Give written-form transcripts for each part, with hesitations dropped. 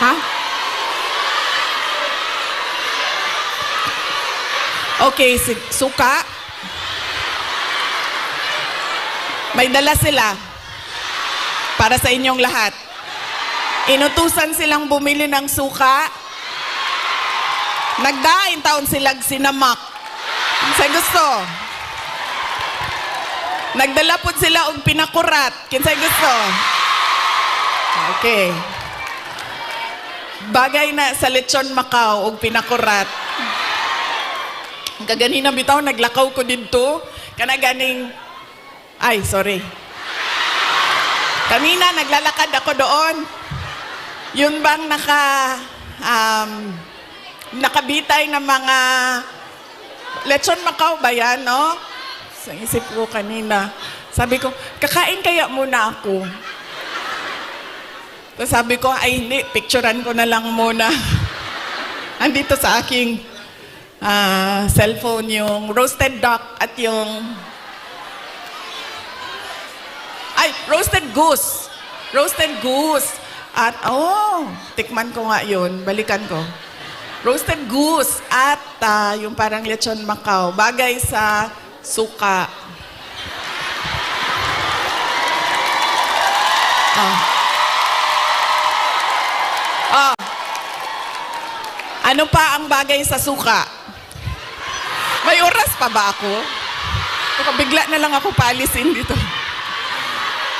Ha? Okay, suka. May dala sila para sa inyong lahat. Inutusan silang bumili ng suka. Nagdain taon silang sinamak. Sa gusto. Nagdala po sila og pinakurat. Kinsay gusto. Okay. Bagay na sa lechon Macau og pinakurat. Kaganina bitaw naglakaw ko dito. Kana ganing ay, sorry. Kanina naglalakad ako doon. Yun bang nakabitay ng mga lechon Macau ba yan, no? Sa isip ko kanina. Sabi ko, kakain kaya muna ako. So sabi ko, ay hindi, picturean ko na lang muna. Andito sa aking cellphone yung roasted duck at yung roasted goose. Roasted goose. At, tikman ko nga yun. Balikan ko. Roasted goose at yung parang lechon Macau. Bagay sa suka. Ano pa ang bagay sa suka? May oras pa ba ako? Baka bigla na lang ako paalisin dito.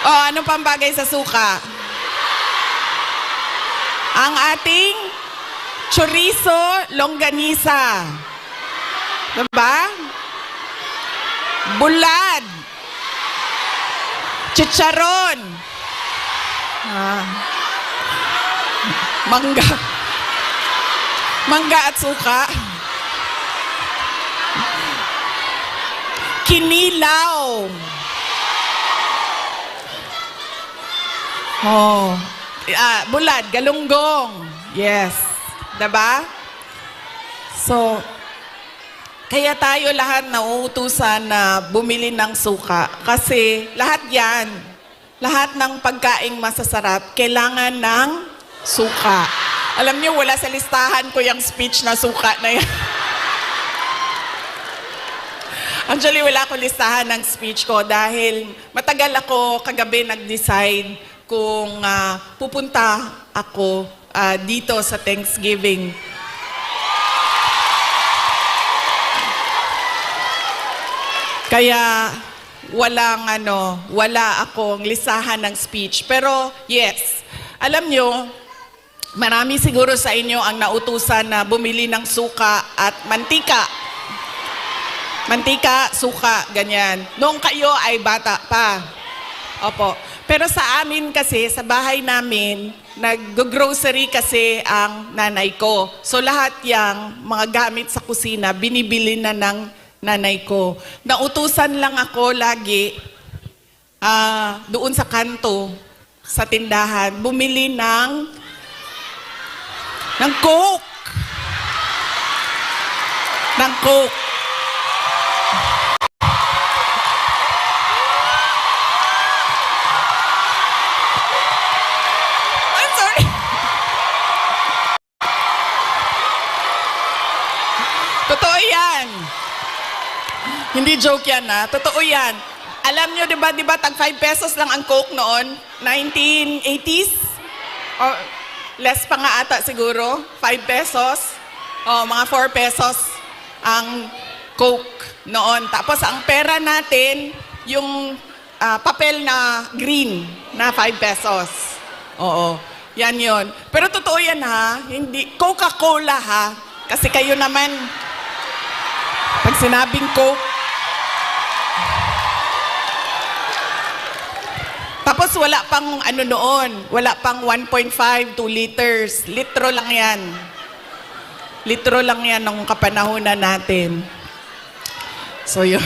Ano pang bagay sa suka? Ang ating chorizo longganisa. Diba? Bulad. Chicharon. Mangga. Mangga at suka. Kinilaw. Bulad, galunggong. Yes. Diba? So, kaya tayo lahat nauutusan na bumili ng suka. Kasi lahat yan, lahat ng pagkaing masasarap, kailangan ng suka. Alam niyo, wala sa listahan ko yung speech na suka na yan. Actually, wala ko listahan ng speech ko dahil matagal ako kagabi nag-decide kung pupunta ako dito sa Thanksgiving. Kaya wala akong listahan ng speech. Pero yes, alam nyo, marami siguro sa inyo ang nautusan na bumili ng suka at mantika. Mantika, suka, ganyan. Noong kayo ay bata pa. Opo. Pero sa amin kasi, sa bahay namin, nag-grocery kasi ang nanay ko. So lahat yang mga gamit sa kusina, binibili na ng nanay ko. Nautusan lang ako lagi doon sa kanto, sa tindahan, bumili ng Coke. Ng Coke. Totoo yan. Hindi joke yan, ha? Totoo yan. Alam nyo, di ba, tag 5 pesos lang ang Coke noon? 1980s? Or less pa nga ata siguro? 5 pesos? Mga 4 pesos ang Coke noon. Tapos ang pera natin, yung papel na green na 5 pesos. Oo. Yan yon. Pero totoo yan, ha? Hindi, Coca-Cola, ha? Kasi kayo naman, pag sinabing Coke, tapos wala pang noon, wala pang 1.5, 2 liters. Litro lang yan. Litro lang yan nung kapanahunan natin. So yun.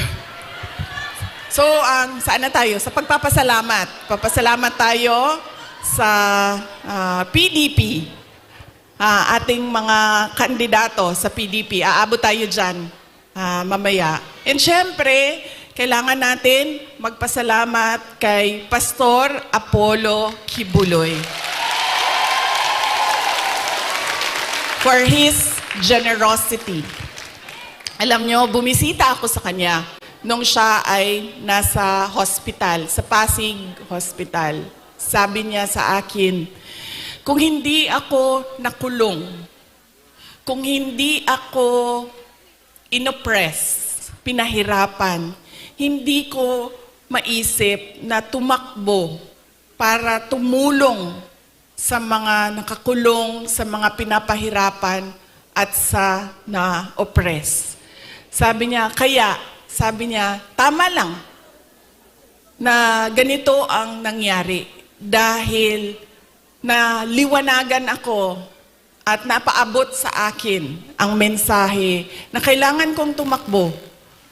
So, saan na tayo? Sa pagpapasalamat. Papasalamat tayo sa PDP. Ating mga kandidato sa PDP. Aabot tayo dyan. Mamaya. And syempre, kailangan natin magpasalamat kay Pastor Apollo Kibuloy. for his generosity. Alam nyo, bumisita ako sa kanya nung siya ay nasa hospital, sa Pasig Hospital. Sabi niya sa akin, kung hindi ako nakulong, kung hindi ako inoppress, pinahirapan, hindi ko maisip na tumakbo para tumulong sa mga nakakulong, sa mga pinapahirapan at sa na-oppress. Sabi niya, tama lang na ganito ang nangyari dahil naliwanagan ako at napaabot sa akin ang mensahe na kailangan kong tumakbo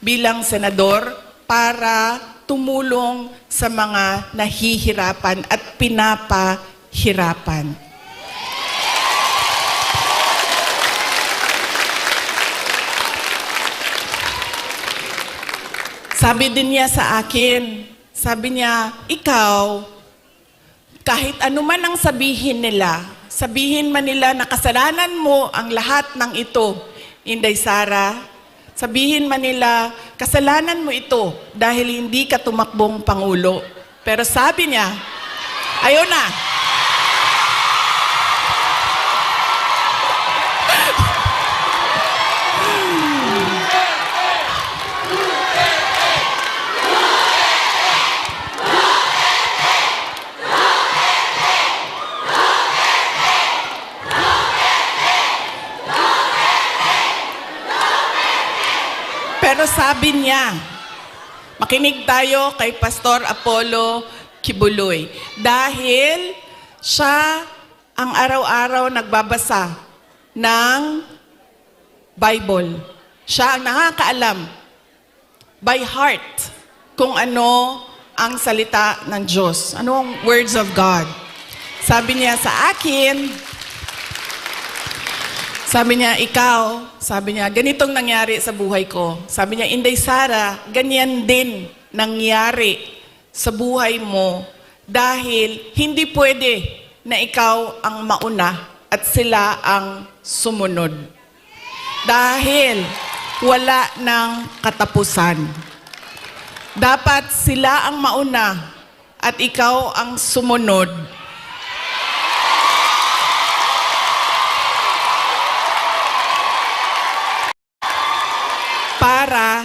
bilang senador para tumulong sa mga nahihirapan at pinapahirapan. Sabi din niya sa akin, sabi niya, ikaw, kahit ano man ang sabihin nila, sabihin man nila na kasalanan mo ang lahat ng ito, Inday Sara, sabihin man nila, kasalanan mo ito dahil hindi ka tumakbong Pangulo. Pero sabi niya, ayaw na. Pero sabi niya, makinig tayo kay Pastor Apollo Kibuloy. Dahil siya ang araw-araw nagbabasa ng Bible. Siya ang nakakaalam by heart kung ano ang salita ng Diyos. Ano ang words of God. Sabi niya sa akin, sabi niya, ganitong nangyari sa buhay ko. Sabi niya, Inday Sara, ganyan din nangyari sa buhay mo dahil hindi pwede na ikaw ang mauna at sila ang sumunod. Dahil wala ng katapusan. Dapat sila ang mauna at ikaw ang sumunod. Para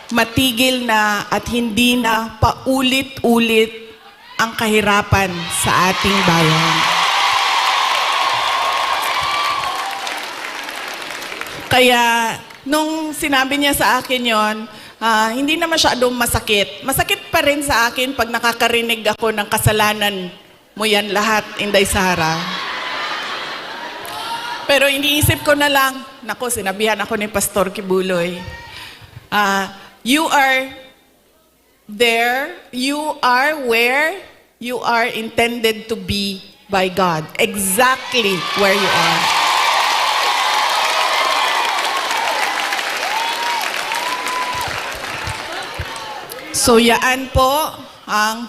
matigil na at hindi na paulit-ulit ang kahirapan sa ating bayan. Kaya nung sinabi niya sa akin yon, hindi na masyadong masakit. Masakit pa rin sa akin pag nakakarinig ako ng kasalanan mo yan lahat, Inday Sara. Pero iniisip ko na lang, naku, sinabihan ako ni Pastor Kibuloy, you are there, you are where you are intended to be by God. Exactly where you are. So yaan po,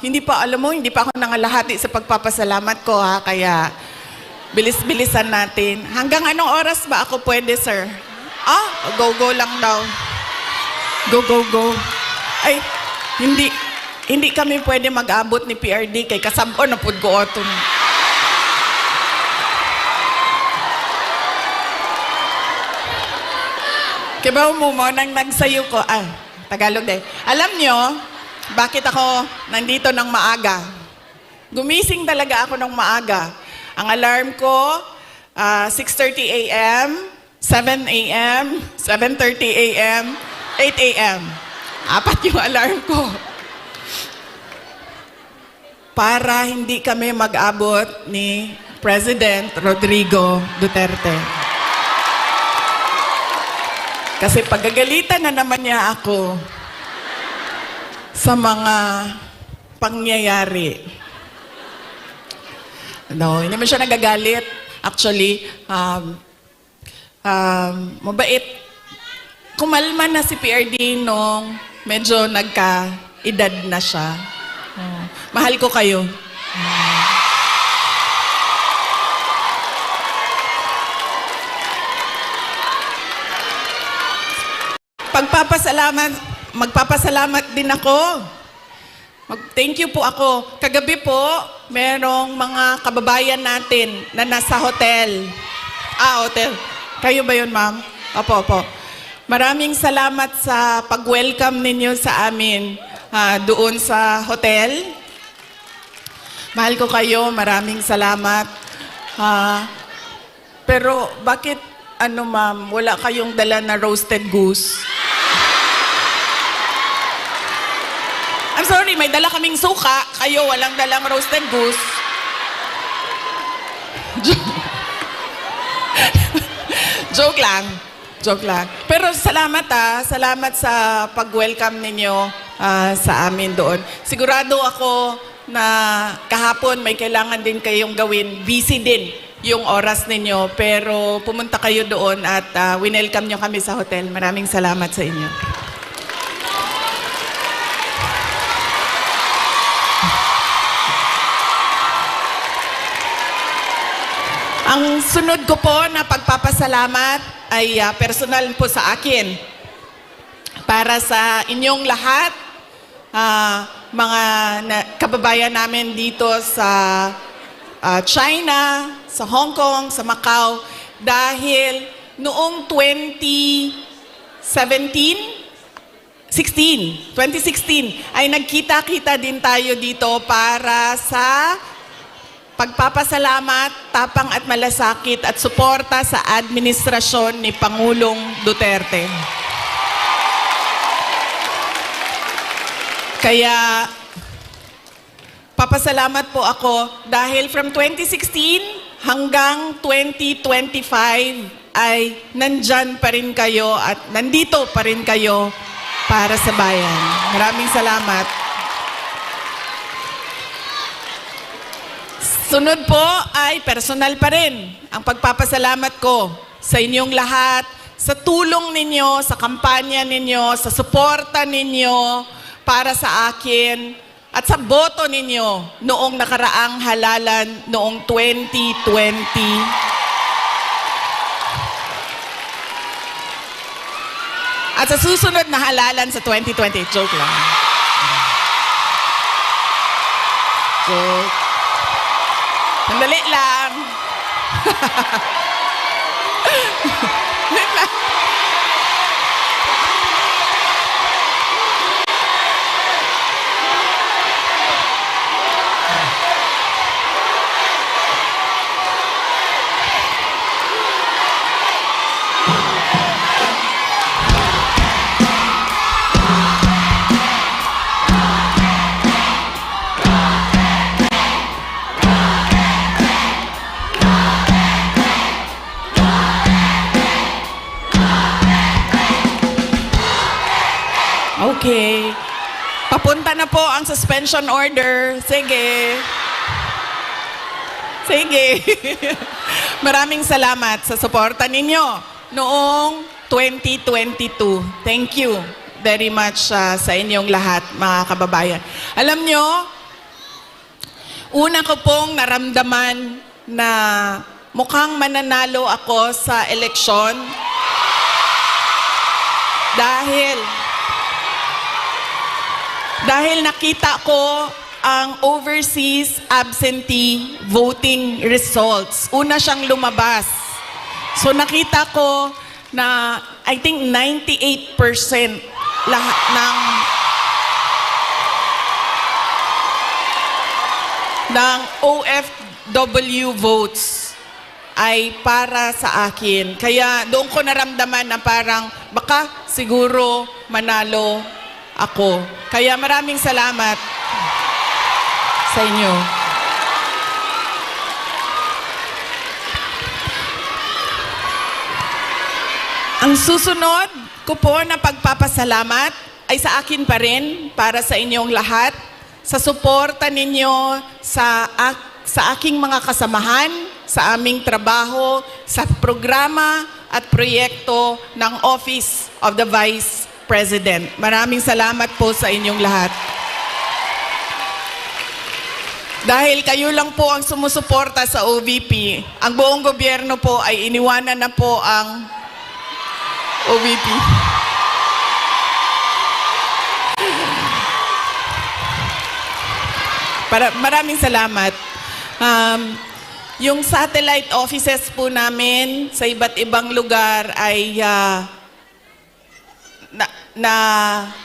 hindi pa ako nangalahati sa pagpapasalamat ko kaya bilis-bilisan natin. Hanggang anong oras ba ako pwede, sir? Go lang daw. Go. Ay, hindi kami pwede mag-abot ni PRD kay kasabon na pud ko oton. Kibaw mo nang nagsayo ko. Tagalog din. Alam nyo, bakit ako nandito ng maaga? Gumising talaga ako ng maaga. Ang alarm ko, 6:30 a.m., 7 a.m., 7:30 a.m., 8 a.m. 4 yung alarm ko. Para hindi kami mag-abot ni President Rodrigo Duterte. Kasi pagagalitan na naman niya ako sa mga pangyayari. No, hindi man siya nagagalit. Actually, mabait. Kumalma na si PRD nung medyo nagka-edad na siya. Mahal ko kayo. Magpapasalamat din ako. Thank you po ako. Kagabi po, merong mga kababayan natin na nasa hotel. Hotel. Kayo ba yun, ma'am? Opo. Maraming salamat sa pag-welcome ninyo sa amin doon sa hotel. Mahal ko kayo, maraming salamat. Pero bakit, ma'am, wala kayong dala na roasted goose? I'm sorry, may dala kaming suka. Kayo, walang dalang roasted goose. Joke lang. Pero salamat Salamat sa pag-welcome ninyo sa amin doon. Sigurado ako na kahapon may kailangan din kayong gawin. Busy din yung oras ninyo. Pero pumunta kayo doon at winelcome nyo kami sa hotel. Maraming salamat sa inyo. Ang sunod ko po na pagpapasalamat ay personal po sa akin. Para sa inyong lahat, mga kababayan namin dito sa China, sa Hong Kong, sa Macau, dahil noong 2016 ay nagkita-kita din tayo dito para sa pagpapasalamat, tapang at malasakit at suporta sa administrasyon ni Pangulong Duterte. Kaya, papasalamat po ako dahil from 2016 hanggang 2025 ay nandyan pa rin kayo at nandito pa rin kayo para sa bayan. Maraming salamat. Sunod po ay personal pa rin ang pagpapasalamat ko sa inyong lahat, sa tulong ninyo, sa kampanya ninyo, sa suporta ninyo para sa akin at sa boto ninyo noong nakaraang halalan noong 2020. At sa susunod na halalan sa 2020. Joke lang. Joke. Sandali lang. Sandali lang. Okay. Papunta na po ang suspension order. Sige. Maraming salamat sa suporta ninyo noong 2022. Thank you very much sa inyong lahat, mga kababayan. Alam nyo, una ko pong naramdaman na mukhang mananalo ako sa eleksyon dahil nakita ko ang overseas absentee voting results. Una siyang lumabas. So nakita ko na I think 98% lahat ng OFW votes ay para sa akin. Kaya doon ko naramdaman na parang baka siguro manalo ako. Kaya maraming salamat sa inyo. Ang susunod ko po na pagpapasalamat ay sa akin pa rin, para sa inyong lahat, sa suporta ninyo sa aking mga kasamahan, sa aming trabaho, sa programa at proyekto ng Office of the Vice President. Maraming salamat po sa inyong lahat. Dahil kayo lang po ang sumusuporta sa OVP, ang buong gobyerno po ay iniwanan na po ang OVP. Maraming salamat. Yung satellite offices po namin sa iba't ibang lugar ay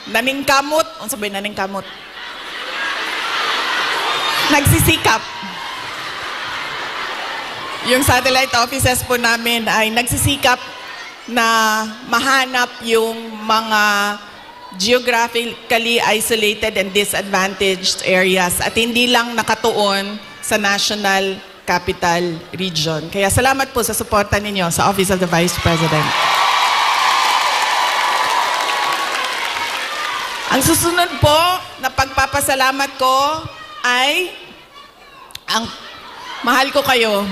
naningkamot. Ano sabihin naningkamot? Nagsisikap. Yung satellite offices po namin ay nagsisikap na mahanap yung mga geographically isolated and disadvantaged areas at hindi lang nakatuon sa National Capital Region. Kaya salamat po sa suporta ninyo sa Office of the Vice President. Ang susunod po na pagpapasalamat ko ay ang mahal ko kayo.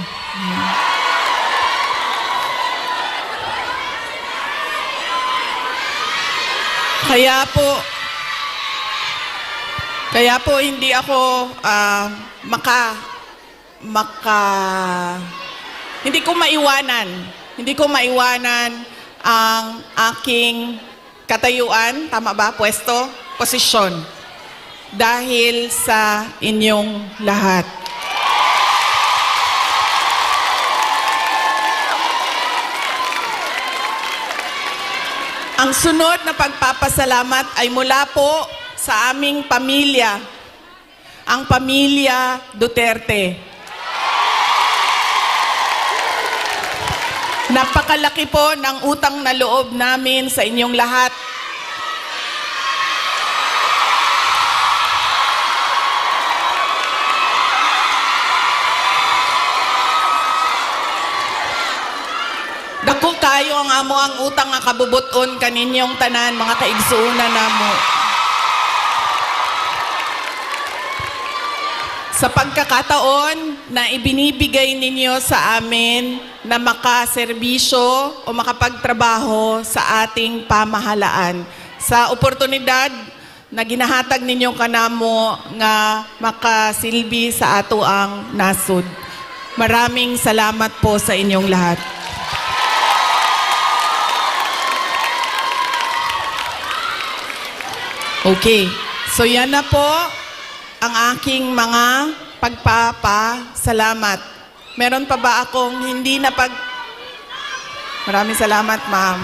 Kaya po hindi ako hindi ko maiwanan ang aking katayuan, tama ba? Pwesto, posisyon. Dahil sa inyong lahat. Ang sunod na pagpapasalamat ay mula po sa aming pamilya, ang pamilya Duterte. Napakalaki po ng utang na loob namin sa inyong lahat. Dako kayo ang amo ang utang nga kabubuton kaninyong tanan, mga kaigsuunan namo. Sa pagkakataon na ibinibigay ninyo sa amin na makaserbisyo o makapagtrabaho sa ating pamahalaan. Sa oportunidad na ginahatag ninyo kanamo nga makasilbi sa ato ang nasud. Maraming salamat po sa inyong lahat. Okay, so yan na po ang aking mga pagpapasalamat. Meron pa ba akong hindi na Maraming salamat, ma'am.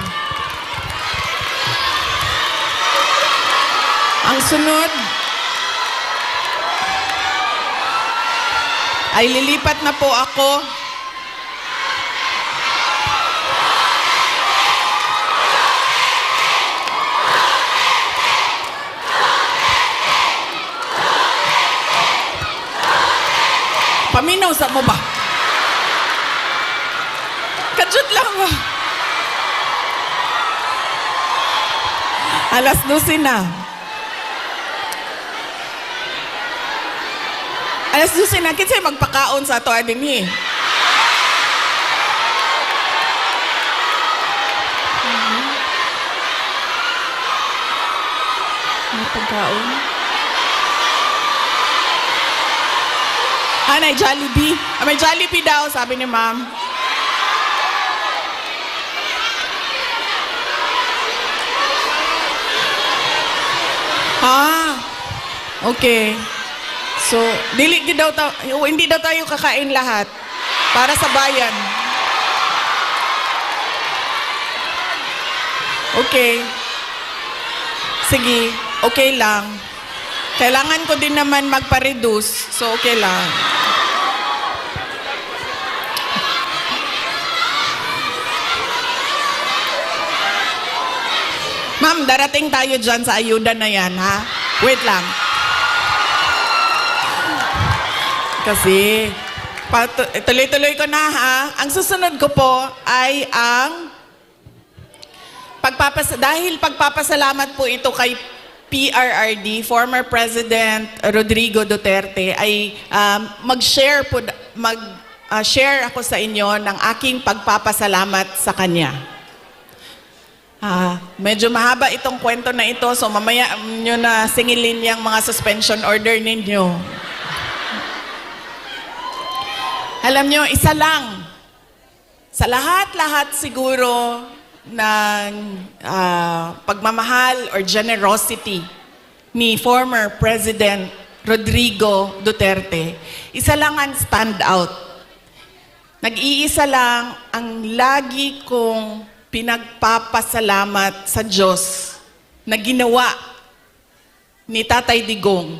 Ang sunod ay lilipat na po ako paminaw sa mo ba? Kadyot lang ba? Alas 12 na. Alas 12 na. Kinsay magpakaon sa ato adin eh. May pagkaon? May Jollibee. May Jollibee daw, sabi ni ma'am. Okay. So, hindi daw tayo kakain lahat. Para sa bayan. Okay. Sige, okay lang. Kailangan ko din naman magpa-reduce, so okay lang. Ma'am, darating tayo dyan sa ayuda na yan, ha? Wait lang. Kasi, tuloy-tuloy ko na, ha? Ang susunod ko po ay ang dahil pagpapasalamat po ito kay PRRD, former President Rodrigo Duterte, ay mag-share ako sa inyo ng aking pagpapasalamat sa kanya. Medyo mahaba itong kwento na ito, so mamaya nyo na singilin yung mga suspension order ninyo. Alam nyo, isa lang. Sa lahat-lahat siguro ng pagmamahal or generosity ni former President Rodrigo Duterte, isa lang ang stand out. Nag-iisa lang ang lagi kong pinagpapasalamat sa Diyos na ginawa ni Tatay Digong,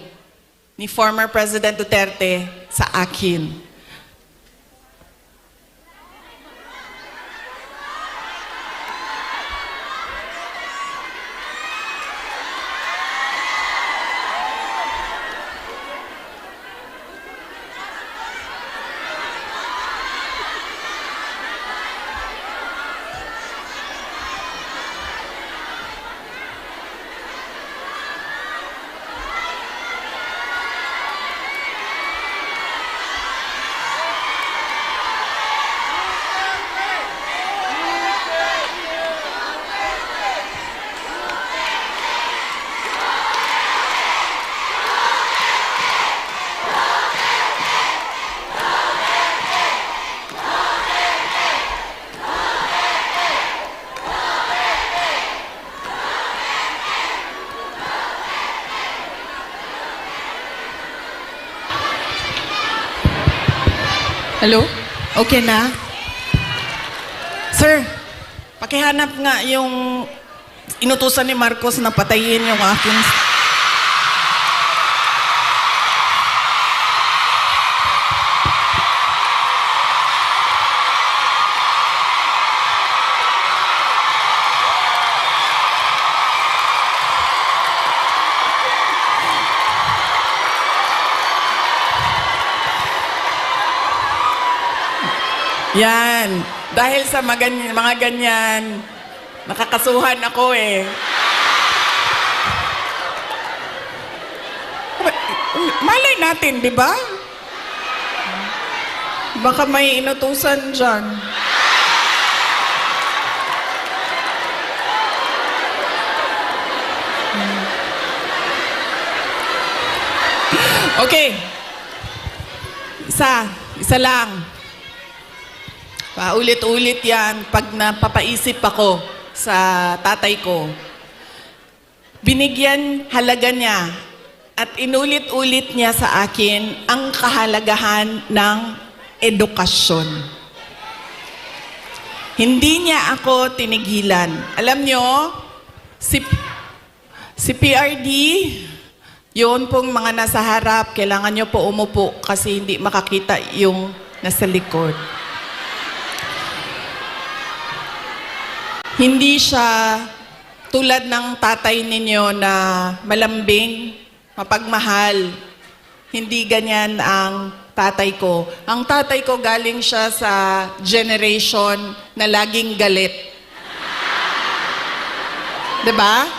ni former President Duterte sa akin. Hello? Okay na? Sir, pakihanap nga yung inutusan ni Marcos na patayin yung akin. Yan. Dahil sa mga ganyan, nakakasuhan ako eh. Malay natin, di ba? Baka may inutusan dyan. Okay. Isa lang. Paulit-ulit yan pag napapaisip ako sa tatay ko. Binigyan halaga niya at inulit-ulit niya sa akin ang kahalagahan ng edukasyon. Hindi niya ako tinigilan. Alam niyo, si PRD, yun pong mga nasa harap, kailangan niyo po umupo kasi hindi makakita yung nasa likod. Hindi siya tulad ng tatay ninyo na malambing, mapagmahal. Hindi ganyan ang tatay ko. Ang tatay ko galing siya sa generation na laging galit. Diba?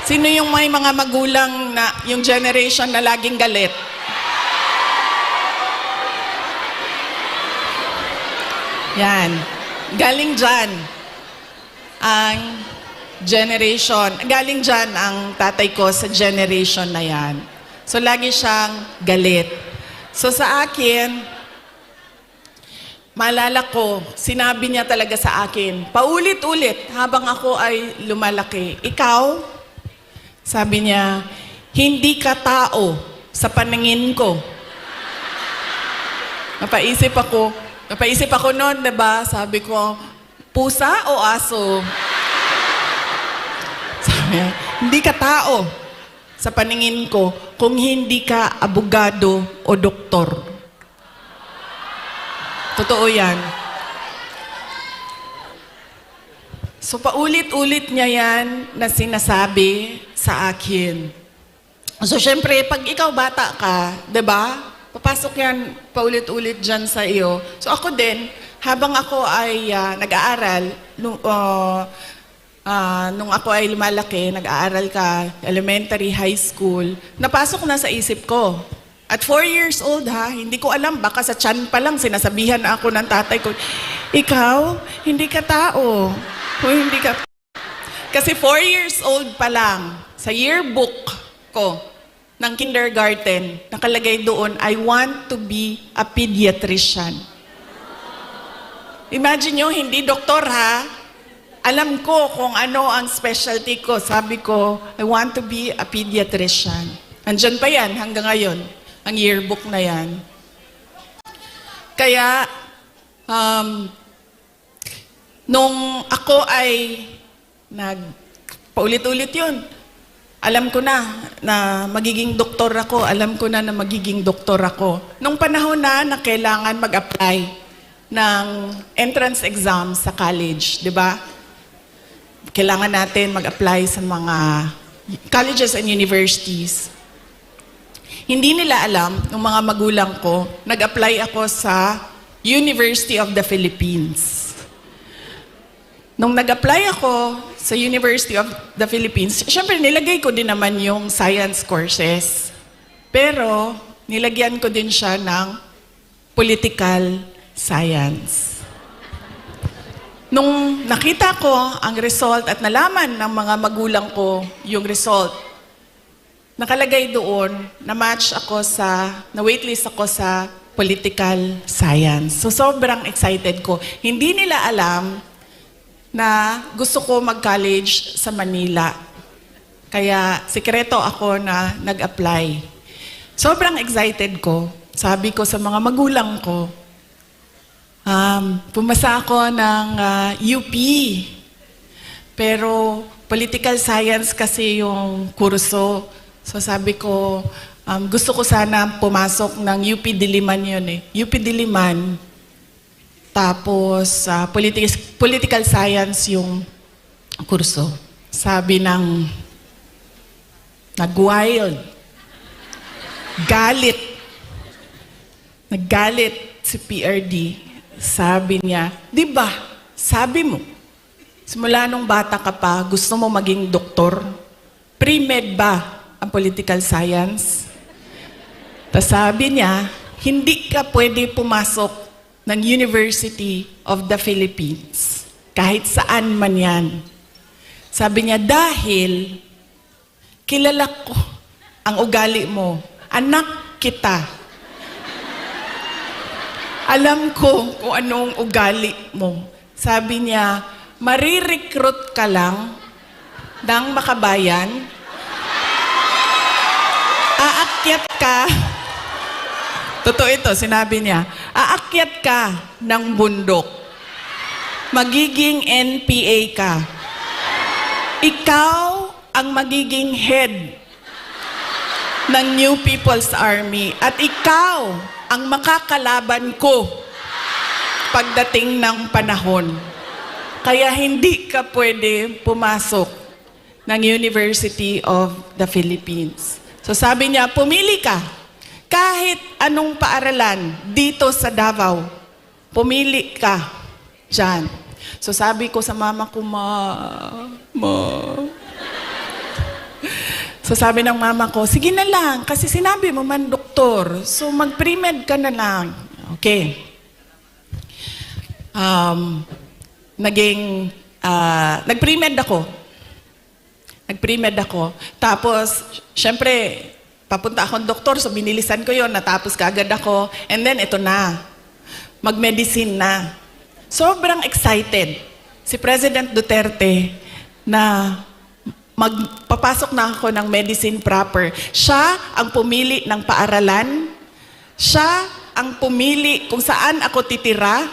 Sino yung may mga magulang na yung generation na laging galit? Yan. Galing dyan ang generation. Galing dyan ang tatay ko sa generation na yan. So, lagi siyang galit. So, sa akin, maalala ko, sinabi niya talaga sa akin, paulit-ulit, habang ako ay lumalaki, ikaw, sabi niya, hindi ka tao sa paningin ko. Napaisip ako noon, diba? Sabi ko, pusa o aso? Sabi, hindi ka tao sa paningin ko kung hindi ka abogado o doktor. Totoo yan. So paulit-ulit niya yan na sinasabi sa akin. So syempre, pag ikaw bata ka, diba? Papasok yan paulit-ulit dyan sa iyo. So ako din, habang ako ay nag-aaral, nung ako ay lumalaki, nag-aaral ka, elementary, high school, napasok na sa isip ko. At 4 years old ha, hindi ko alam, baka sa tiyan pa lang sinasabihan ako ng tatay ko, ikaw, hindi ka tao. O hindi ka... Kasi 4 years old pa lang, sa yearbook ko ng kindergarten, nakalagay doon, I want to be a pediatrician. Imagine nyo, hindi doktor ha. Alam ko kung ano ang specialty ko. Sabi ko, I want to be a pediatrician. Andyan pa yan hanggang ngayon, ang yearbook na yan. Kaya, nung ako ay paulit-ulit yun, alam ko na magiging doktor ako. Alam ko na magiging doktor ako. Nung panahon na kailangan mag-apply ng entrance exam sa college, di ba? Kailangan natin mag-apply sa mga colleges and universities. Hindi nila alam, ng mga magulang ko, nag-apply ako sa University of the Philippines. Nung nag-apply ako sa University of the Philippines, syempre nilagay ko din naman yung science courses. Pero nilagyan ko din siya ng political science. Nung nakita ko ang result at nalaman ng mga magulang ko yung result, nakalagay doon, na-match ako na waitlist ako sa political science. So sobrang excited ko. Hindi nila alam na gusto ko mag-college sa Manila. Kaya sikreto ako na nag-apply. Sobrang excited ko. Sabi ko sa mga magulang ko, pumasa ako ng UP. Pero political science kasi yung kurso. So sabi ko, gusto ko sana pumasok ng UP Diliman yun eh. UP Diliman. Tapos, political science yung kurso. Sabi ng nag-wild. Naggalit si PRD. Sabi niya, di ba, sabi mo, simula nung bata ka pa, gusto mo maging doktor? Pre-med ba ang political science? Tapos sabi niya, hindi ka pwede pumasok ng University of the Philippines. Kahit saan man yan. Sabi niya, dahil kilala ko ang ugali mo. Anak kita. Alam ko kung anong ugali mo. Sabi niya, marirecruit ka lang ng makabayan. Aakyat ka. Totoo ito, sinabi niya. Aakyat ka ng bundok. Magiging NPA ka. Ikaw ang magiging head ng New People's Army. At ikaw ang makakalaban ko pagdating ng panahon. Kaya hindi ka pwede pumasok ng University of the Philippines. So sabi niya, pumili ka. Kahit anong paaralan dito sa Davao, pumili ka dyan. So sabi ko sa mama ko, Ma. So sabi ng mama ko, sige na lang, kasi sinabi mo man doktor, so mag-pre-med ka na lang. Okay. Nag-pre-med ako. Tapos, syempre, papunta akong doktor, so binilisan ko yon, natapos kaagad ako. And then, ito na. Mag-medicine na. Sobrang excited si President Duterte na magpapasok na ako ng medicine proper. Siya ang pumili ng paaralan. Siya ang pumili kung saan ako titira.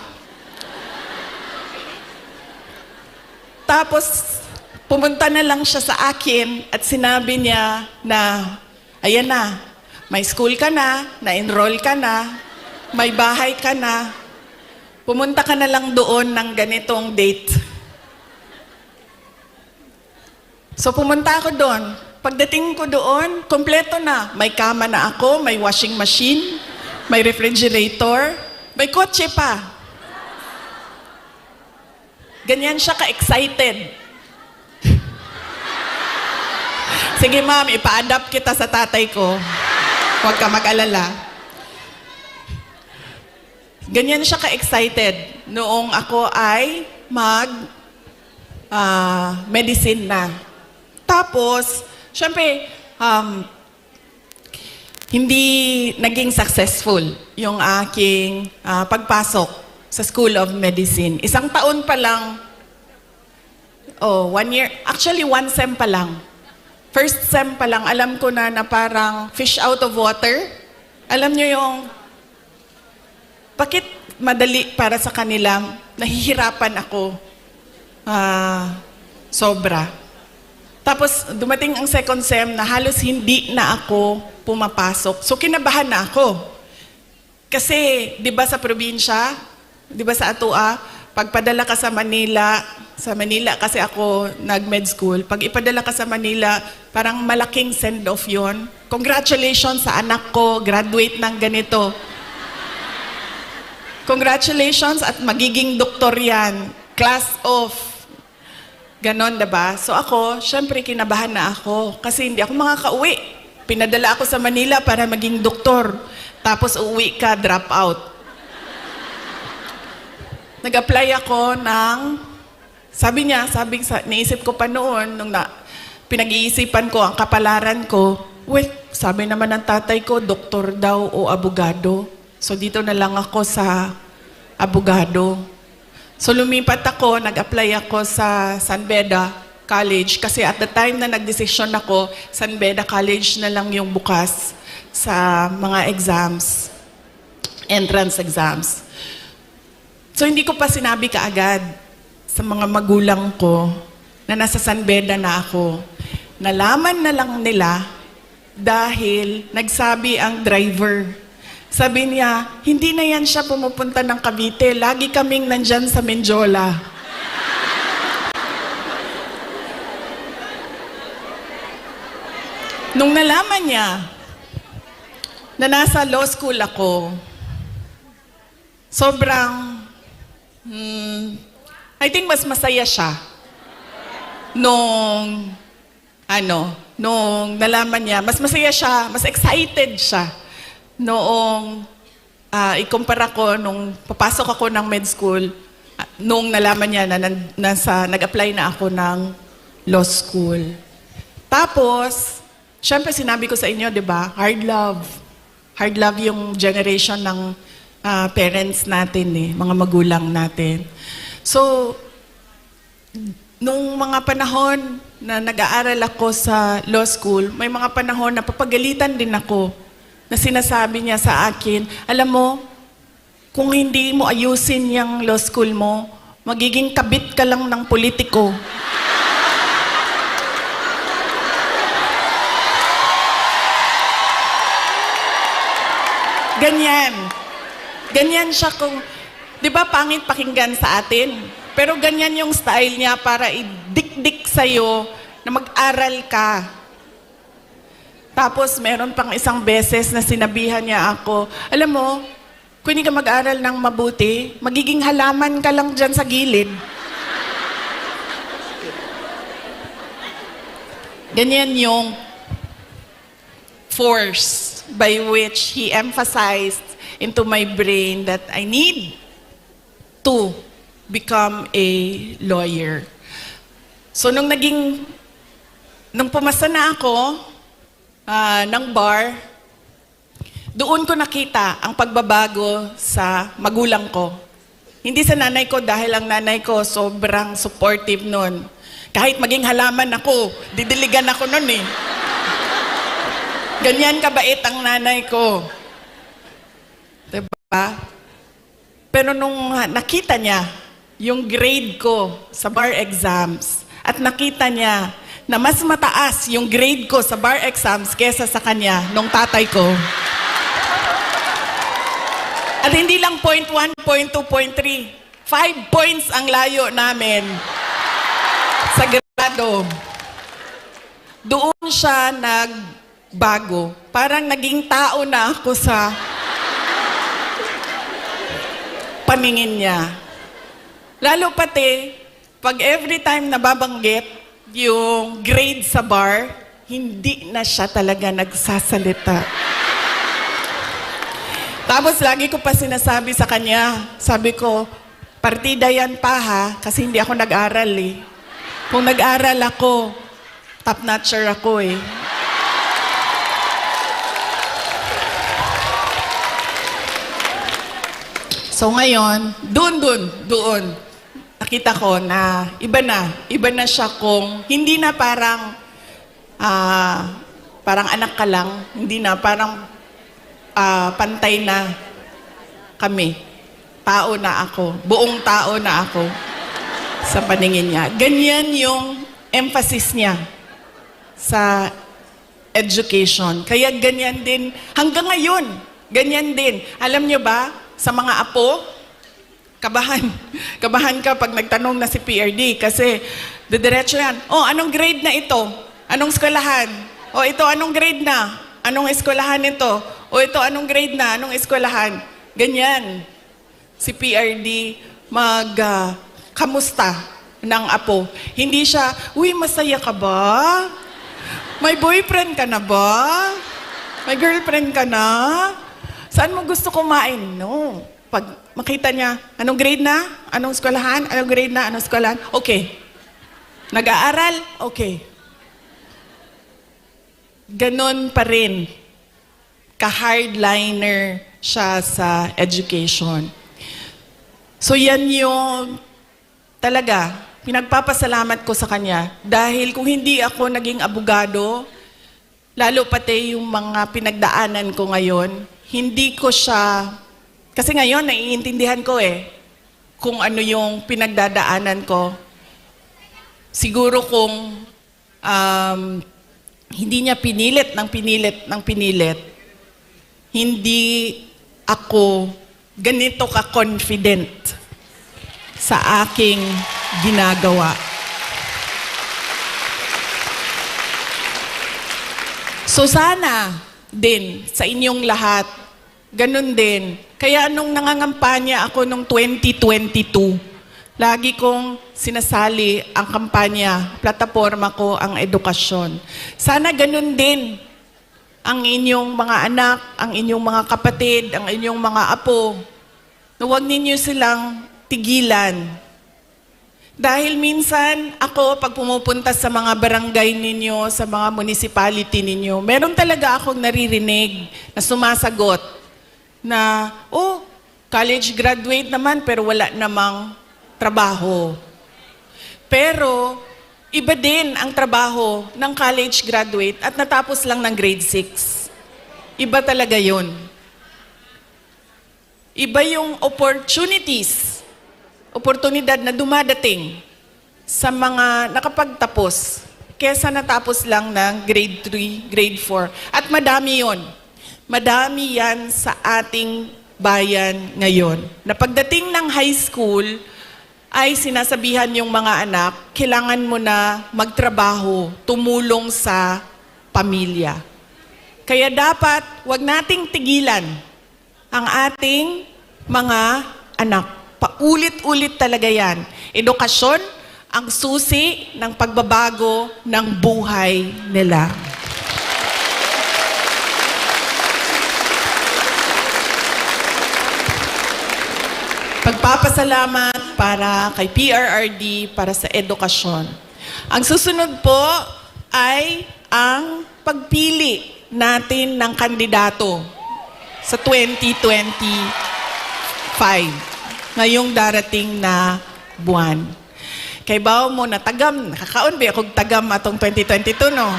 Tapos, pumunta na lang siya sa akin at sinabi niya na, ayan na, may school ka na, na-enroll ka na, may bahay ka na, pumunta ka na lang doon ng ganitong date. So pumunta ako doon. Pagdating ko doon, kompleto na. May kama na ako, may washing machine, may refrigerator, may kotse pa. Ganyan siya ka-excited. Sige ma'am, ipa-adapt kita sa tatay ko. Huwag ka mag-alala. Ganyan siya ka-excited noong ako ay medicine na. Tapos, syempre, hindi naging successful yung aking pagpasok sa School of Medicine. 1 taon pa lang, 1 year, actually 1 sem pa lang. first sem pa lang, alam ko na parang fish out of water. Alam nyo yung, bakit madali para sa kanila, nahihirapan ako. Sobra. Tapos dumating ang second sem na halos hindi na ako pumapasok. So kinabahan na ako. Kasi, di ba sa probinsya, di ba sa Atua, pagpadala ka sa Manila kasi ako nag-med school, pag ipadala ka sa Manila, parang malaking send-off yon. Congratulations sa anak ko, graduate ng ganito. Congratulations at magiging doktor yan. Class of. Ganon, diba? So ako, syempre kinabahan na ako kasi hindi ako makakauwi. Pinadala ako sa Manila para maging doktor. Tapos uuwi ka, drop out. Nag-apply ako ng, naisip ko pa noon, nung pinag-iisipan ko ang kapalaran ko, well, sabi naman ng tatay ko, doktor daw o abogado. So dito na lang ako sa abogado. So lumipat ako, nag-apply ako sa San Beda College kasi at the time na nagdesisyon ako, San Beda College na lang yung bukas sa mga exams, entrance exams. So hindi ko pa sinabi kaagad sa mga magulang ko na nasa San Beda na ako. Nalaman na lang nila dahil nagsabi ang driver. Sabi niya, hindi na yan siya pumupunta ng Cavite. Lagi kaming nandyan sa Menjola. Nung nalaman niya na nasa law school ako, sobrang, I think mas masaya siya nung nalaman niya. Mas masaya siya, mas excited siya noong ikumpara ko nung papasok ako ng med school, nung nalaman niya na nag-apply na ako ng law school. Tapos, syempre sinabi ko sa inyo, di ba, hard love. Hard love yung generation ng parents natin, mga magulang natin. So, nung mga panahon na nag-aaral ako sa law school, may mga panahon na papagalitan din ako na sinasabi niya sa akin, alam mo, kung hindi mo ayusin yung law school mo, magiging kabit ka lang ng politiko. Ganyan. Ganyan siya kung, di ba pangit pakinggan sa atin? Pero ganyan yung style niya para idikdik sa'yo na mag-aral ka. Tapos meron pang isang beses na sinabihan niya ako, alam mo, kung hindi ka mag-aral ng mabuti, magiging halaman ka lang dyan sa gilid. Ganyan yung force by which he emphasized into my brain that I need to become a lawyer. So nung pumasa na ako ng bar, doon ko nakita ang pagbabago sa magulang ko. Hindi sa nanay ko dahil ang nanay ko sobrang supportive nun. Kahit maging halaman ako, didiligan ako nun eh. Ganyan kabait ang nanay ko. Diba? Pero nung nakita niya yung grade ko sa bar exams at nakita niya na mas mataas yung grade ko sa bar exams kesa sa kanya nung tatay ko. At hindi lang 0.1, 0.2, 0.3. 5 points ang layo namin sa grado. Doon siya nagbago. Parang naging tao na ako sa paningin niya. Lalo pati, pag every time nababanggit yung grade sa bar, hindi na siya talaga nagsasalita. Tapos lagi ko pa sinasabi sa kanya, sabi ko, partida yan pa ha, kasi hindi ako nag-aral eh. Kung nag-aral ako, top-notcher ako eh. So ngayon, doon, nakita ko na iba na siya kung hindi na parang parang anak ka lang, hindi na, parang pantay na kami. Tao na ako, buong tao na ako sa paningin niya. Ganyan yung emphasis niya sa education. Kaya ganyan din, hanggang ngayon, ganyan din. Alam niyo ba, sa mga apo, kabahan. Kabahan ka pag nagtanong na si PRD kasi didiretso yan. Oh, anong grade na ito? Anong eskwelahan? Oh, ito anong grade na? Anong eskwelahan ito? Oh, ito anong grade na? Anong eskwelahan? Ganyan. Si PRD kamusta ng apo. Hindi siya, uy, masaya ka ba? May boyfriend ka na ba? May girlfriend ka na? Saan mo gusto kumain? No. Pag makita niya, anong grade na? Anong eskwelahan? Anong grade na? Anong eskwelahan? Okay. Nag-aaral? Okay. Ganon pa rin. Ka-hardliner siya sa education. So yan yung talaga, pinagpapasalamat ko sa kanya. Dahil kung hindi ako naging abogado, lalo pati yung mga pinagdaanan ko ngayon, hindi ko siya, kasi ngayon naiintindihan ko kung ano yung pinagdadaanan ko. Siguro kung hindi niya pinilit ng pinilit, hindi ako ganito ka-confident sa aking ginagawa. So sana din sa inyong lahat, ganun din. Kaya nung nangangampanya ako nung 2022, lagi kong sinasali ang kampanya, plataforma ko ang edukasyon. Sana ganun din ang inyong mga anak, ang inyong mga kapatid, ang inyong mga apo, na huwag ninyo silang tigilan. Dahil minsan, ako, pag pumupunta sa mga barangay ninyo, sa mga municipality ninyo, meron talaga akong naririnig na sumasagot na, oh, college graduate naman pero wala namang trabaho. Pero, iba din ang trabaho ng college graduate at natapos lang ng grade 6. Iba talaga yun. Iba yung oportunidad na dumadating sa mga nakapagtapos kesa natapos lang ng grade 3, grade 4. At madami yon. Madami yan sa ating bayan ngayon. Na pagdating ng high school, ay sinasabihan yung mga anak, kailangan mo na magtrabaho, tumulong sa pamilya. Kaya dapat, wag nating tigilan ang ating mga anak. Paulit-ulit talaga yan. Edukasyon ang susi ng pagbabago ng buhay nila. Pagpapasalamat para kay PRRD para sa edukasyon. Ang susunod po ay ang pagpili natin ng kandidato sa 2025, ngayong darating na buwan. Kay bao mo na tagam, nakakaon ba akong tagam atong 2022, no?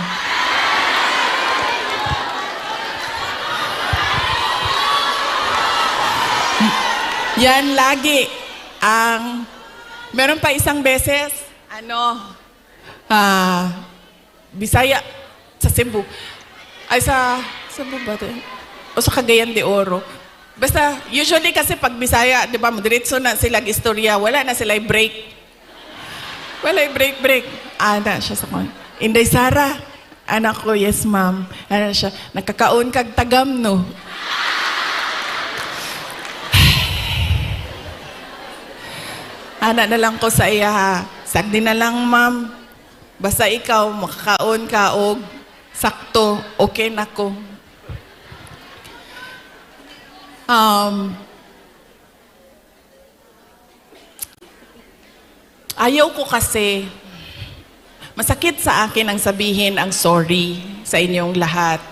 Yan lagi ang, meron pa isang beses, Bisaya, sa Cebu. Ay, sa Cebu ba ito? O sa Cagayan de Oro. Basta, usually kasi pag Bisaya, di ba, diretso na sila istorya, wala na sila break. Wala break. Ana siya sa kon. Inday Sara, anak ko, yes ma'am. Ana siya, nakakaon kag tagam, no? Ana na lang ko sa iya ha. Sagdi na lang ma'am. Basta ikaw makakaon ka og sakto, okay na ko. Ayaw ko kasi, masakit sa akin ang sabihin ang sorry sa inyong lahat.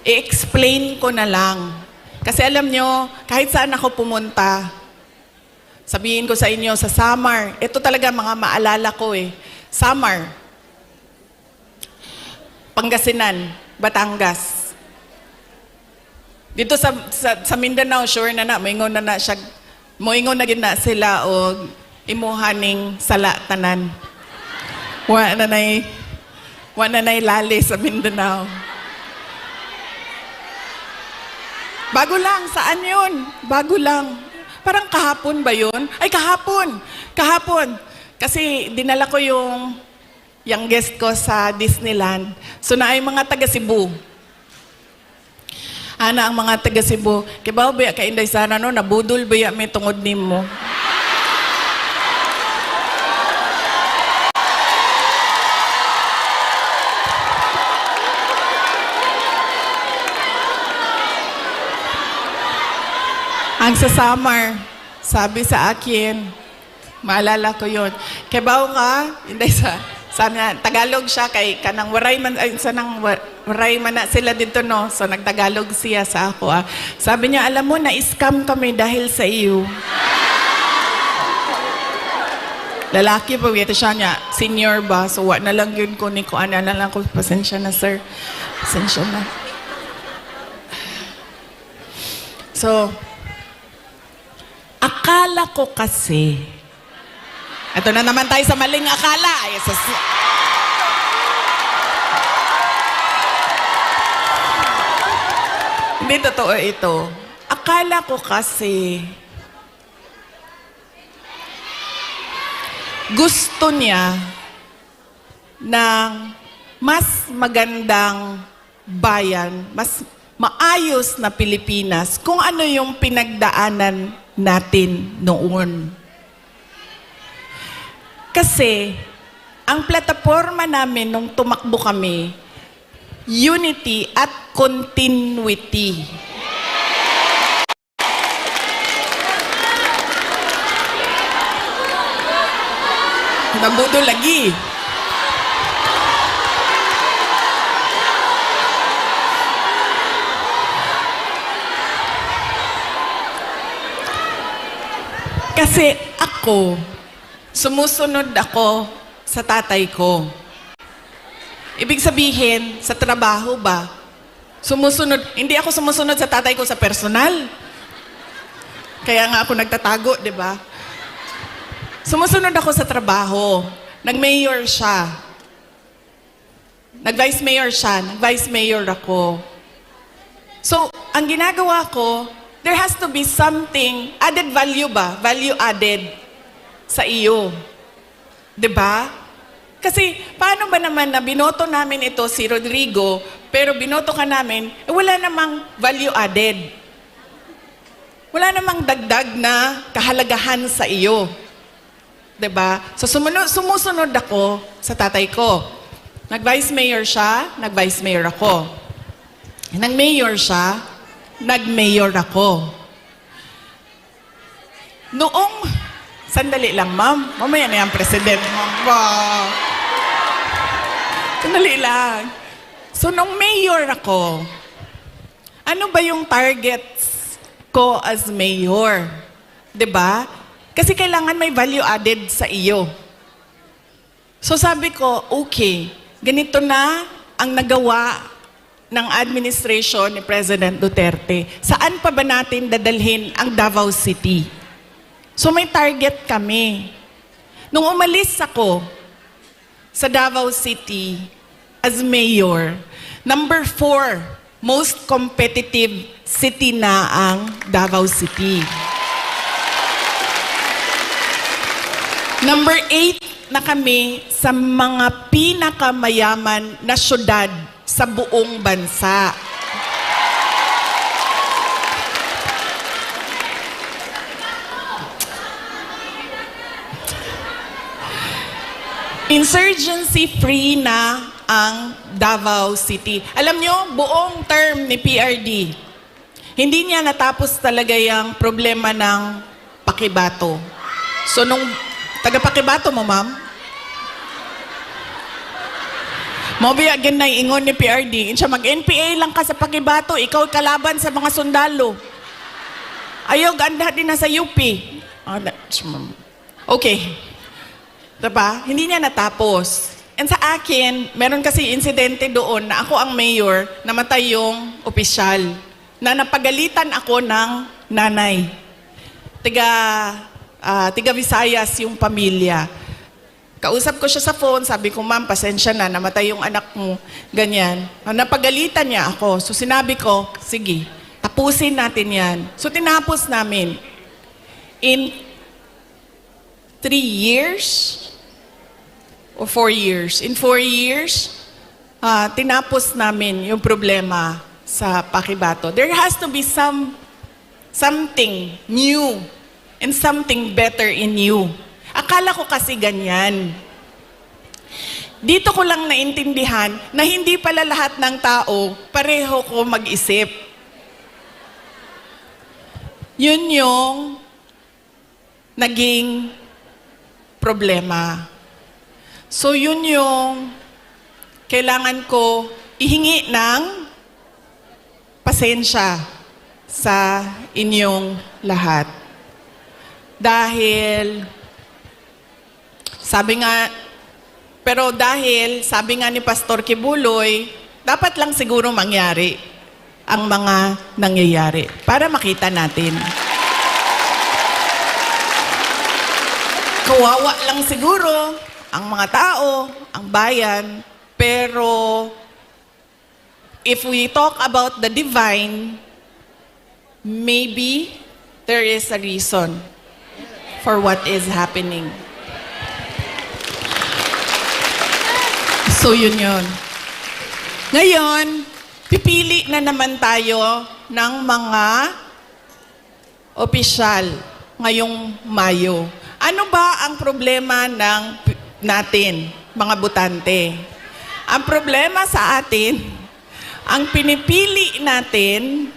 I-explain ko na lang. Kasi alam nyo, kahit saan ako pumunta, sabihin ko sa inyo, sa Samar, ito talaga mga maalala ko Samar. Pangasinan, Batangas. Dito sa Mindanao, sure na moingon na siya, moingon na gid na sila og imuhaning sala tanan. Wa na nay lali sa Mindanao. Bago lang, saan yun? Bago lang. Parang kahapon ba yun? Ay, kahapon! Kasi dinala ko yung guest ko sa Disneyland. So na ay mga taga Cebu. Ana ang mga taga Cebu. Kibaw ba ka inday sana no, nabudol ba may tungod nimo? Ang sa summer, sabi sa akin, maalala ko yun, kibaw ka, hindi sabi na, Tagalog siya, kay kanang waray man, ay, sanang waray man na sila dito, no? So, nagtagalog siya sa ako, ah. Sabi niya, alam mo, na-scam kami dahil sa iyo. Lalaki pa, ito siya niya, senior ba? So, wa na lang yun ko, ni ko, na lang ko, pasensya na, sir. Pasensya na. So, akala ko kasi, ito na naman tayo sa maling akala. Hindi totoo ito. Akala ko kasi, gusto niya ng mas magandang bayan, mas maayos na Pilipinas kung ano yung pinagdaanan natin noon. Kasi, ang plataforma namin nung tumakbo kami, unity at continuity. Nabudo lagi. Kasi ako, sumusunod ako sa tatay ko. Ibig sabihin, sa trabaho ba? Hindi ako sumusunod sa tatay ko sa personal. Kaya nga ako nagtatago, di ba? Sumusunod ako sa trabaho. Nag-mayor siya. Nag-vice mayor siya. Nag-vice mayor ako. So, ang ginagawa ko, there has to be something, added value ba? Value added sa iyo. 'Di ba? Kasi paano ba naman na binoto namin ito si Rodrigo, pero binoto ka namin, wala namang value added. Wala namang dagdag na kahalagahan sa iyo. 'Di ba? So sumusunod ako sa tatay ko. Nag-vice mayor siya, nag-vice mayor ako. Nag-mayor siya, nag-mayor ako. Noong, sandali lang ma'am, mamaya na yung president ma'am. Wow. Sandali lang. So, nung mayor ako, ano ba yung targets ko as mayor? 'Di ba? Kasi kailangan may value added sa iyo. So, sabi ko, okay, ganito na ang nagawa ng administration ni President Duterte. Saan pa ba natin dadalhin ang Davao City? So may target kami. Nung umalis ako sa Davao City as mayor, number 4, most competitive city na ang Davao City. Number 8 na kami sa mga pinakamayaman na syudad sa buong bansa. Insurgency-free na ang Davao City. Alam nyo, buong term ni PRD, hindi niya natapos talaga yung problema ng Pakibato. So, nung taga-Pakibato mo, ma'am, Mobi again na ingon ni PRD, siya mag-NPA lang ka sa Pakibato, ikaw kalaban sa mga sundalo. Ayaw, ganda din na sa UP. Okay. Diba? Hindi niya natapos. And sa akin, meron kasi insidente doon na ako ang mayor, namatay yung opisyal, na napagalitan ako ng nanay. Tiga Visayas yung pamilya. Kausap ko siya sa phone, sabi ko, ma'am, pasensya na, namatay yung anak mo, ganyan. Napagalitan niya ako. So sinabi ko, sige, tapusin natin yan. So tinapos namin. In 3 years, o 4 years. In 4 years, tinapos namin yung problema sa Pakibato. There has to be something new and something better in you. Akala ko kasi ganyan. Dito ko lang naintindihan na hindi pala lahat ng tao pareho ko mag-isip. Yun yung naging problema. So yun yung kailangan ko ihingi ng pasensya sa inyong lahat. Dahil, sabi nga ni Pastor Kibuloy, dapat lang siguro mangyari ang mga nangyayari para makita natin. Kawawa lang siguro ang mga tao, ang bayan, pero if we talk about the divine, maybe there is a reason for what is happening. So yun yun. Ngayon, pipili na naman tayo ng mga opisyal ngayong Mayo. Ano ba ang problema natin, mga botante? Ang problema sa atin, ang pinipili natin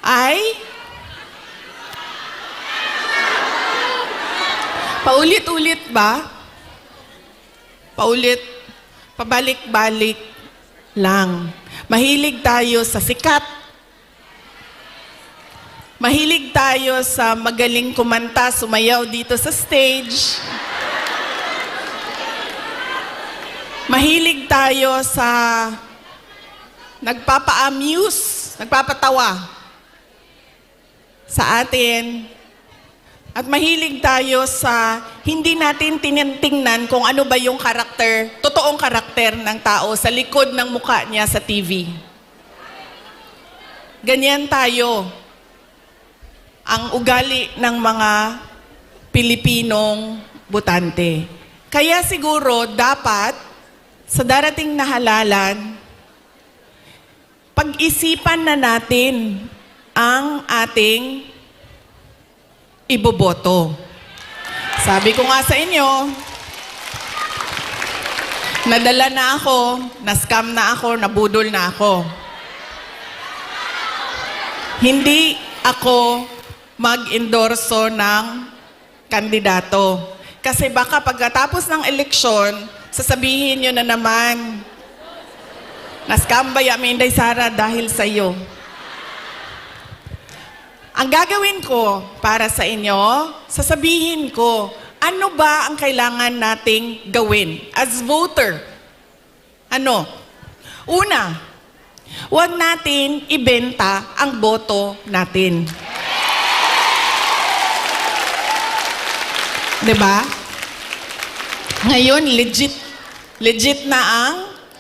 ay paulit-ulit ba? Pabalik-balik lang. Mahilig tayo sa sikat. Mahilig tayo sa magaling kumanta, sumayaw dito sa stage. Mahilig tayo sa nagpapa-amuse, nagpapatawa sa atin. At mahilig tayo sa hindi natin tinitingnan kung ano ba yung karakter, totoong karakter ng tao sa likod ng mukha niya sa TV. Ganyan tayo. Ang ugali ng mga Pilipinong botante. Kaya siguro dapat sa darating na halalan, pag-isipan na natin ang ating iboboto. Sabi ko nga sa inyo, nadala na ako, na-scam na ako, nabudol na ako. Hindi ako mag-endorso ng kandidato. Kasi baka pagkatapos ng eleksyon, sasabihin nyo na naman, na-scam ba ya Inday Sara dahil sa iyo? Ang gagawin ko para sa inyo, sasabihin ko, ano ba ang kailangan nating gawin as voter? Ano? Una, huwag natin ibenta ang boto natin. Diba? Ngayon,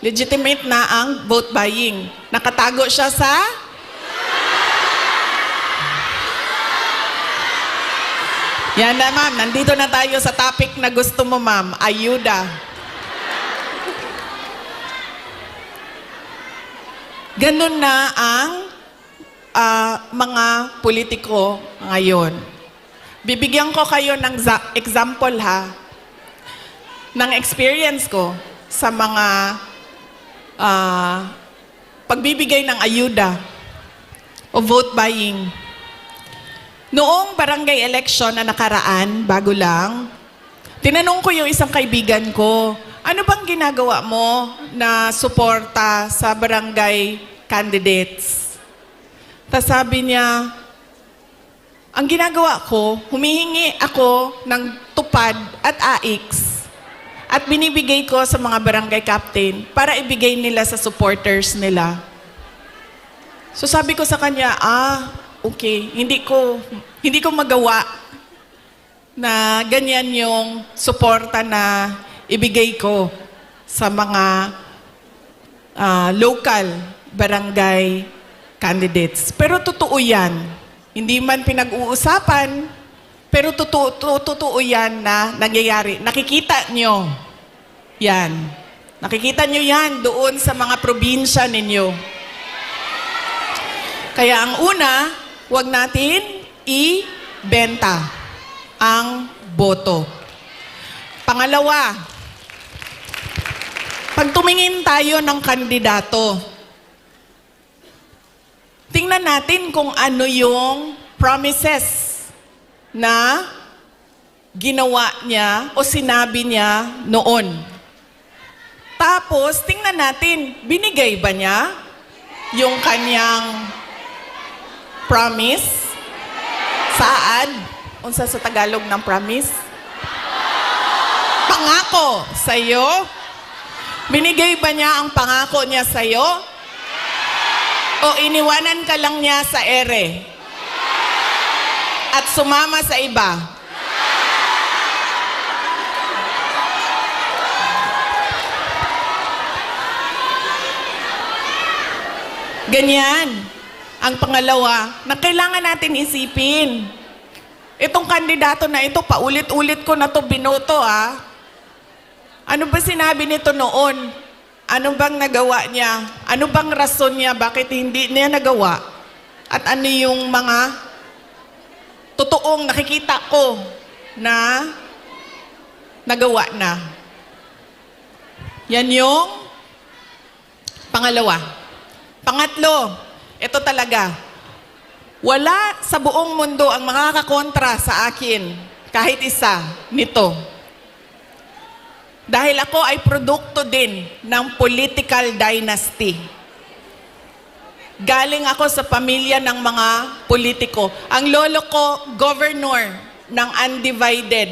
legitimate na ang vote buying. Nakatago siya sa yan na, ma'am. Nandito na tayo sa topic na gusto mo, ma'am. Ayuda. Ganun na ang mga politiko ngayon. Bibigyan ko kayo ng example ha, ng experience ko sa mga pagbibigay ng ayuda o vote buying. Noong barangay election na nakaraan, bago lang, tinanong ko yung isang kaibigan ko, ano bang ginagawa mo na suporta sa barangay candidates? Tas sabi niya, ang ginagawa ko, humihingi ako ng tupad at AIX At binibigay ko sa mga barangay captain para ibigay nila sa supporters nila. So sabi ko sa kanya, okay, hindi ko magawa na ganyan yung suporta na ibigay ko sa mga local barangay candidates. Pero totoo yan. Hindi man pinag-uusapan, pero totoo yan na nangyayari. Nakikita nyo yan. Nakikita nyo yan doon sa mga probinsya ninyo. Kaya ang una, huwag natin ibenta ang boto. Pangalawa, pag tumingin tayo ng kandidato, tingnan natin kung ano yung promises na ginawa niya o sinabi niya noon. Tapos, tingnan natin, binigay ba niya yung kanyang promise? Saad? Unsa sa Tagalog ng promise? Pangako sa'yo? Binigay ba niya ang pangako niya sa'yo? O iniwanan ka lang niya sa ere? At sumama sa iba? Ganyan. Ang pangalawa, na kailangan natin isipin. Itong kandidato na ito, paulit-ulit ko na to binoto Ano ba sinabi nito noon? Ano bang nagawa niya? Ano bang rason niya? Bakit hindi niya nagawa? At ano yung mga totoong nakikita ko na nagawa na? Yan yung pangalawa. Pangatlo, ito talaga. Wala sa buong mundo ang makakakontra sa akin, kahit isa, nito. Dahil ako ay produkto din ng political dynasty. Galing ako sa pamilya ng mga politiko. Ang lolo ko, governor ng undivided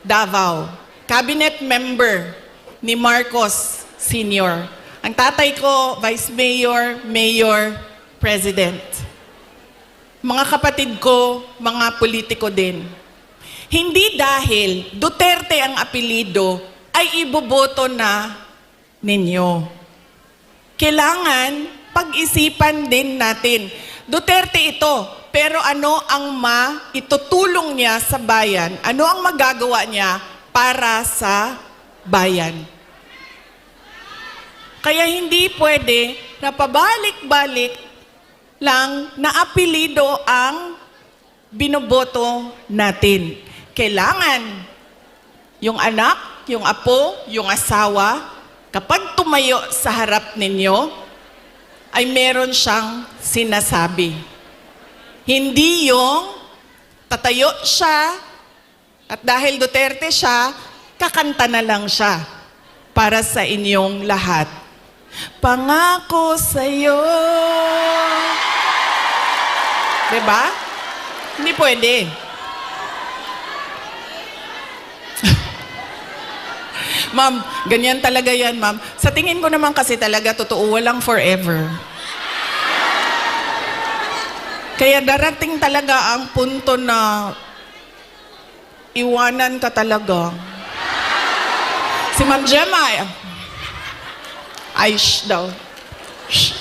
Davao. Cabinet member ni Marcos Sr. Ang tatay ko, vice mayor, mayor, president. Mga kapatid ko, mga politiko din. Hindi dahil Duterte ang apelido ay iboboto na ninyo. Kailangan pag-isipan din natin. Duterte ito, pero ano ang maitutulong niya sa bayan? Ano ang magagawa niya para sa bayan? Kaya hindi pwede na pabalik-balik lang na apelido ang binoboto natin. Kailangan yung anak, yung apo, yung asawa, kapag tumayo sa harap ninyo, ay meron siyang sinasabi. Hindi yung tatayo siya at dahil Duterte siya, kakanta na lang siya para sa inyong lahat. Pangako sa'yo. Diba? Hindi pwede. Ma'am, ganyan talaga yan, ma'am. Sa tingin ko naman kasi talaga, totoo, walang forever. Kaya darating talaga ang punto na iwanan ka talaga. Si Ma'am Gemma, ay, shh daw. Shh.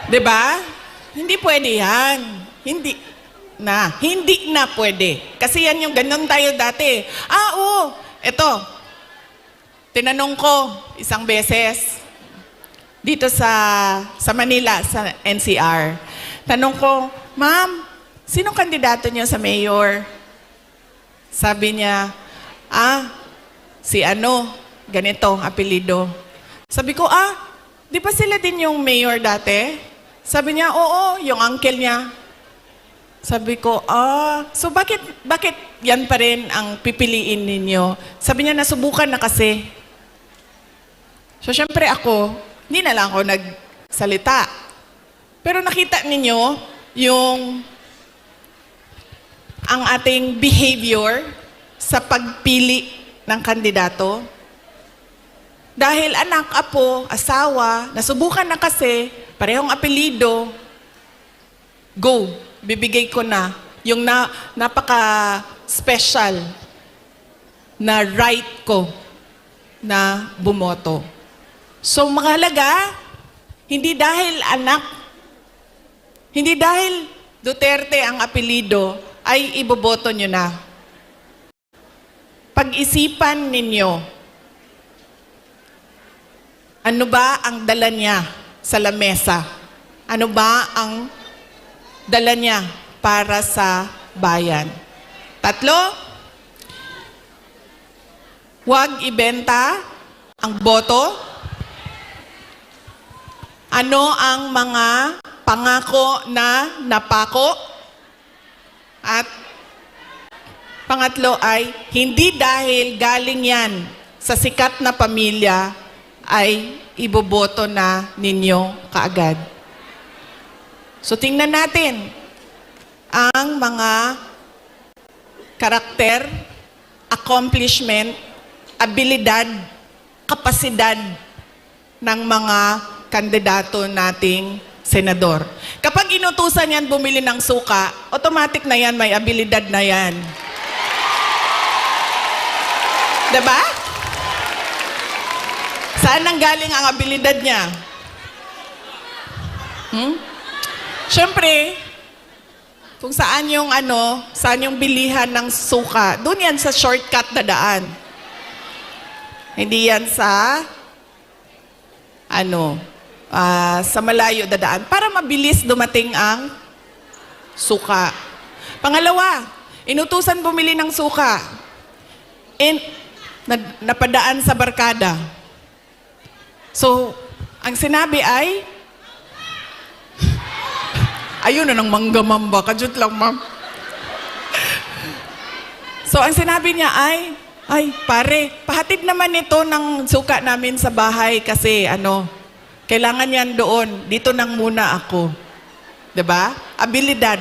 Diba? Hindi pwede yan. Hindi na pwede. Kasi yan yung ganun tayo dati. Oo, eto. Tinanong ko isang beses dito sa Manila, sa NCR. Tanong ko, Ma'am, sinong kandidato niyo sa mayor? Sabi niya, si ano, ganito, apelido. Sabi ko, di ba sila din yung mayor dati? Sabi niya, oo, yung uncle niya. Sabi ko, so bakit yan pa rin ang pipiliin ninyo? Sabi niya, nasubukan na kasi. So, syempre ako, hindi na lang ako nagsalita. Pero nakita ninyo yung ang ating behavior sa pagpili ng kandidato? Dahil anak, apo, asawa, nasubukan na kasi, parehong apelido, go, bibigay ko na yung napaka-special na right ko na bumoto. So, mahalaga, hindi dahil anak, hindi dahil Duterte ang apelido, ay iboboto nyo na. Pag-isipan ninyo, ano ba ang dala niya sa lamesa? Ano ba ang dala niya para sa bayan? 3, huwag ibenta ang boto. Ano ang mga pangako na napako? At pangatlo ay, hindi dahil galing yan sa sikat na pamilya, ay iboboto na ninyo kaagad. So tingnan natin ang mga karakter, accomplishment, abilidad, kapasidad ng mga kandidato nating senador. Kapag inutusan yan bumili ng suka, automatic na yan, may abilidad na yan. Diba? Saan nanggaling ang abilidad niya? Siyempre, kung saan yung saan yung bilihan ng suka, doon yan sa shortcut na daan. Hindi yan sa sa malayo na daan para mabilis dumating ang suka. Pangalawa, inutusan bumili ng suka. Napadaan sa barkada. So, ang sinabi ay, ayun na ng manggamamba, kajut lang, ma'am. So, ang sinabi niya ay, pare, pahatid naman ito ng suka namin sa bahay kasi kailangan yan doon. Dito nang muna ako. 'Di ba? Abilidad.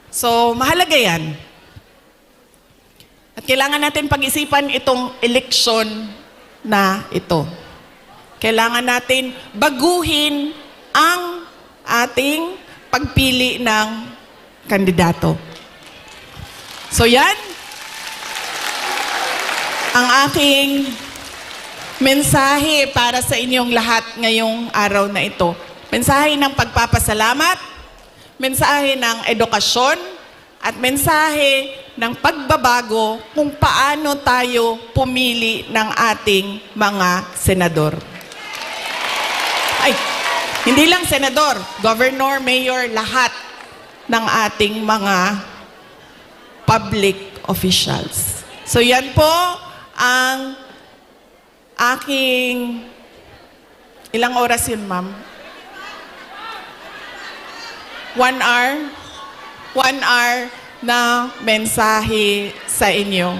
So, mahalaga yan. At kailangan natin pag-isipan itong eleksyon na ito. Kailangan natin baguhin ang ating pagpili ng kandidato. So yan, ang aking mensahe para sa inyong lahat ngayong araw na ito. Mensahe ng pagpapasalamat, mensahe ng edukasyon, at mensahe ng pagbabago kung paano tayo pumili ng ating mga senador. Hindi lang senador, governor, mayor, lahat ng ating mga public officials. So yan po ang aking... Ilang oras yun, ma'am? 1 hour? 1 hour na mensahe sa inyo.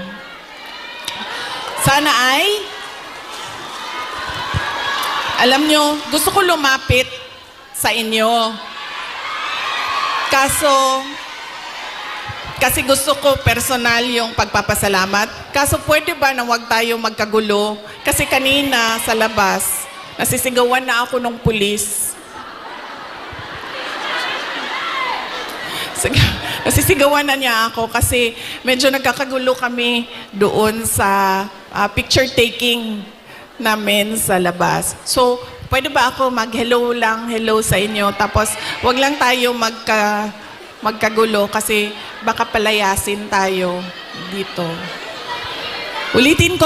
Sana ay, alam nyo, gusto ko lumapit sa inyo. Kasi gusto ko personal yung pagpapasalamat. Kaso pwede ba na wag tayo magkagulo? Kasi kanina sa labas, nasisigawan na ako ng pulis. Nasisigawan na niya ako kasi medyo nagkakagulo kami doon sa picture taking namin sa labas. So, pwede ba ako mag-hello lang, hello sa inyo? Tapos, wag lang tayo magkagulo kasi baka palayasin tayo dito. Ulitin ko.